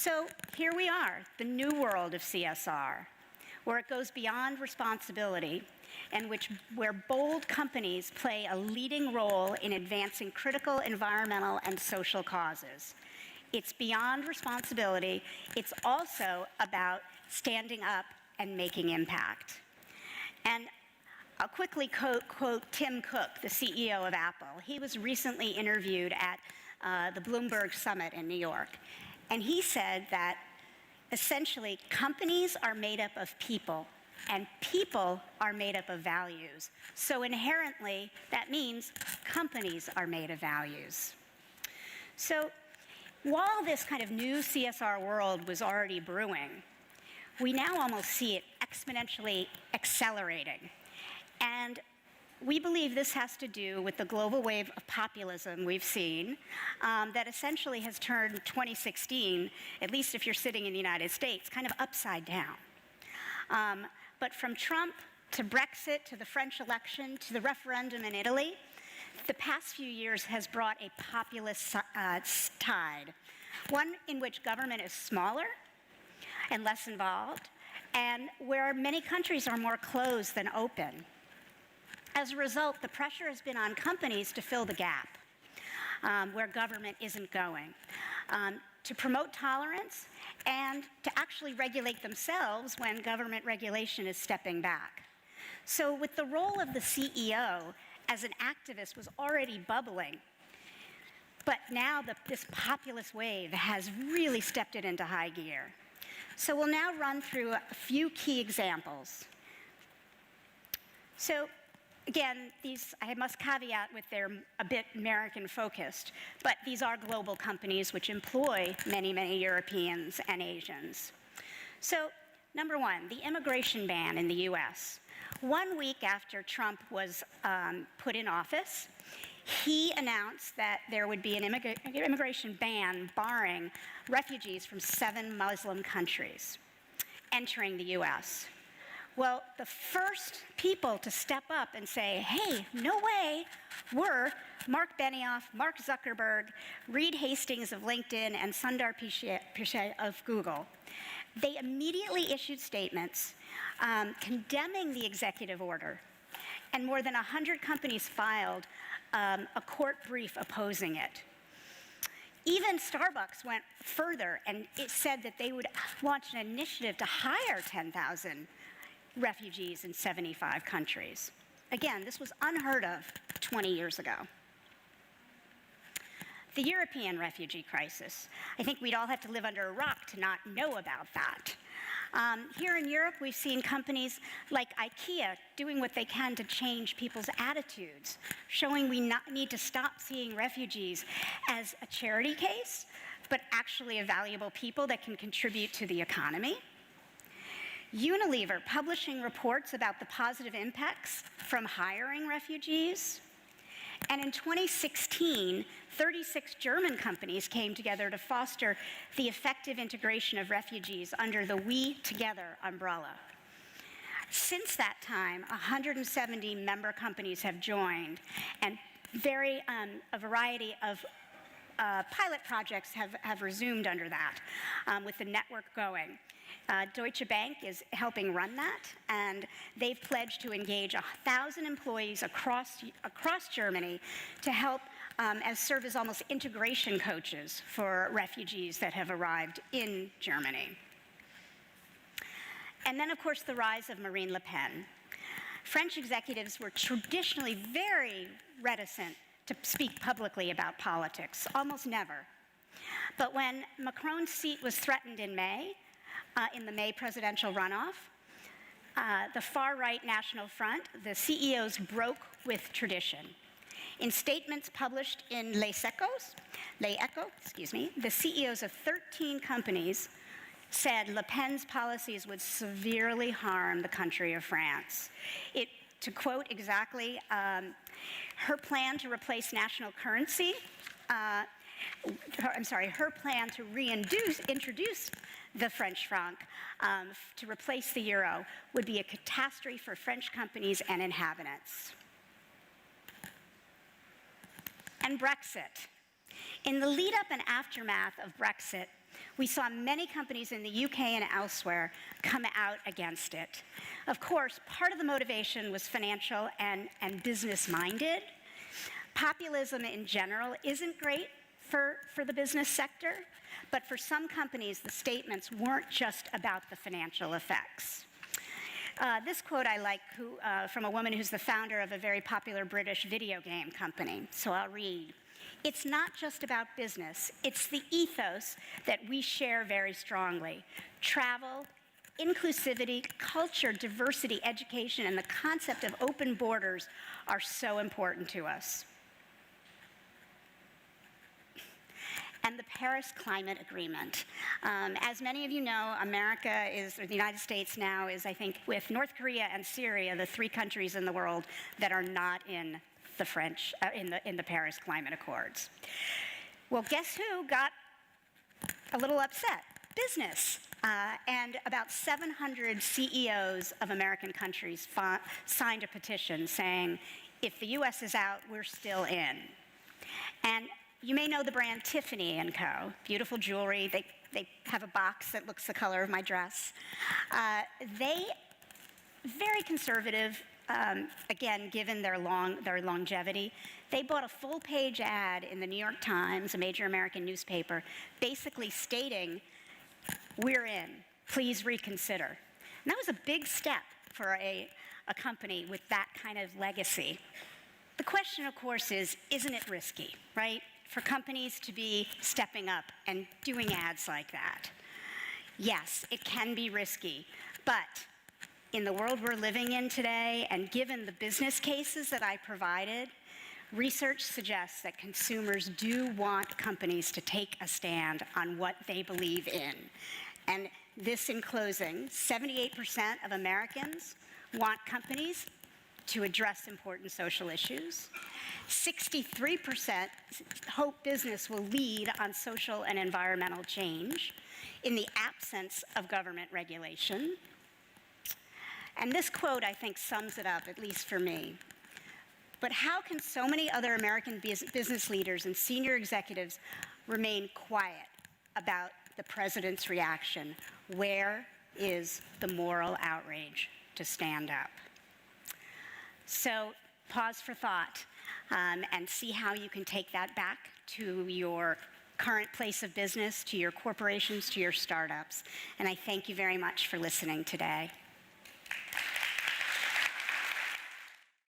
So here we are, the new world of CSR, where it goes beyond responsibility and where bold companies play a leading role in advancing critical environmental and social causes. It's beyond responsibility. It's also about standing up and making impact. And I'll quickly quote Tim Cook, the CEO of Apple. He was recently interviewed at the Bloomberg Summit in New York. And he said that essentially companies are made up of people and people are made up of values. So inherently, that means companies are made of values. So while this kind of new CSR world was already brewing, we now almost see it exponentially accelerating. And we believe this has to do with the global wave of populism we've seen that essentially has turned 2016, at least if you're sitting in the United States, kind of upside down. But from Trump to Brexit to the French election to the referendum in Italy, the past few years has brought a populist tide, one in which government is smaller and less involved, and where many countries are more closed than open. As a result, the pressure has been on companies to fill the gap where government isn't going, to promote tolerance and to actually regulate themselves when government regulation is stepping back. So with the role of the CEO as an activist was already bubbling, but now this populist wave has really stepped it into high gear. So we'll now run through a few key examples. So again, these I must caveat with they're a bit American-focused, but these are global companies which employ many, many Europeans and Asians. So, number one, the immigration ban in the US. 1 week after Trump was put in office, he announced that there would be an immigration ban barring refugees from 7 Muslim countries entering the US. Well, the first people to step up and say, hey, no way, were Mark Benioff, Mark Zuckerberg, Reed Hastings of LinkedIn, and Sundar Pichai of Google. They immediately issued statements condemning the executive order, and more than 100 companies filed a court brief opposing it. Even Starbucks went further, and it said that they would launch an initiative to hire 10,000 refugees in 75 countries. Again, this was unheard of 20 years ago. The European refugee crisis. I think we'd all have to live under a rock to not know about that. Here in Europe, we've seen companies like IKEA doing what they can to change people's attitudes, showing we need to stop seeing refugees as a charity case, but actually a valuable people that can contribute to the economy. Unilever publishing reports about the positive impacts from hiring refugees. And in 2016, 36 German companies came together to foster the effective integration of refugees under the We Together umbrella. Since that time, 170 member companies have joined, and a variety of pilot projects have resumed under that, with the network going. Deutsche Bank is helping run that, and they've pledged to engage 1,000 employees across Germany to help serve as almost integration coaches for refugees that have arrived in Germany. And then, of course, the rise of Marine Le Pen. French executives were traditionally very reticent to speak publicly about politics, almost never. But when Macron's seat was threatened in May, in the May presidential runoff, the far-right National Front, the CEOs broke with tradition. In statements published in Les Echos, the CEOs of 13 companies said Le Pen's policies would severely harm the country of France. To quote exactly, her plan to replace national currency, her plan to introduce the French franc to replace the euro would be a catastrophe for French companies and inhabitants. And Brexit. In the lead up and aftermath of Brexit, We saw many companies in the UK and elsewhere come out against it. Of course, part of the motivation was financial and business-minded. Populism in general isn't great for the business sector, but for some companies, the statements weren't just about the financial effects. This quote I like from a woman who's the founder of a very popular British video game company. So I'll read. "It's not just about business. It's the ethos that we share very strongly. Travel, inclusivity, culture, diversity, education, and the concept of open borders are so important to us." And the Paris Climate Agreement. As many of you know, the United States now is, I think, with North Korea and Syria, the 3 countries in the world that are not in the Paris Climate Accords. Well, guess who got a little upset? Business. And about 700 CEOs of American countries signed a petition saying, if the US is out, we're still in. And you may know the brand Tiffany & Co. Beautiful jewelry. They have a box that looks the color of my dress. They, very conservative, again, given their longevity, they bought a full-page ad in the New York Times, a major American newspaper, basically stating, "We're in, please reconsider." And that was a big step for a company with that kind of legacy. The question, of course, is, isn't it risky, right, for companies to be stepping up and doing ads like that? Yes, it can be risky, but in the world we're living in today, and given the business cases that I provided, research suggests that consumers do want companies to take a stand on what they believe in. And this, in closing, 78% of Americans want companies to address important social issues. 63% hope business will lead on social and environmental change in the absence of government regulation. And this quote, I think, sums it up, at least for me. But how can so many other American business leaders and senior executives remain quiet about the president's reaction? Where is the moral outrage to stand up? So pause for thought and see how you can take that back to your current place of business, to your corporations, to your startups. And I thank you very much for listening today.